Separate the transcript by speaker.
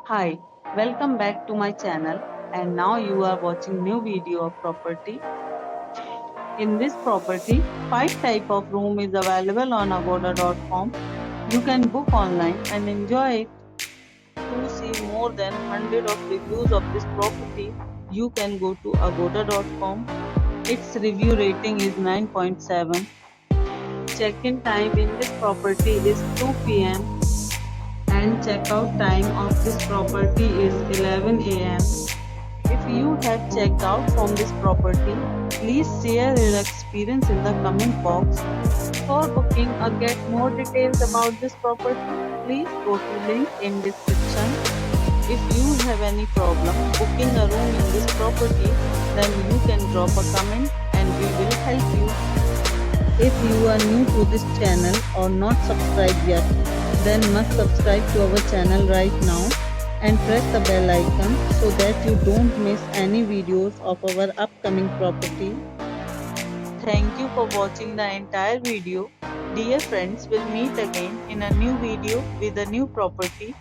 Speaker 1: Hi, welcome back to my channel and now you are watching new video of property. In this property, 5 type of room is available on agoda.com. You can book online and enjoy it. To see more than 100 of reviews of this property, you can go to agoda.com. Its review rating is 9.7. Check-in time in this property is 2 p.m. and checkout time of this property is 11 a.m. If you have checked out from this property, please share your experience in the comment box. For booking or get more details about this property, please go to link in description. If you have any problem booking a room in this property, then you can drop a comment and we will help you. If you are new to this channel or not subscribed yet, then must subscribe to our channel right now and press the bell icon so that you don't miss any videos of our upcoming property. Thank you for watching the entire video. Dear friends, we'll meet again in a new video with a new property.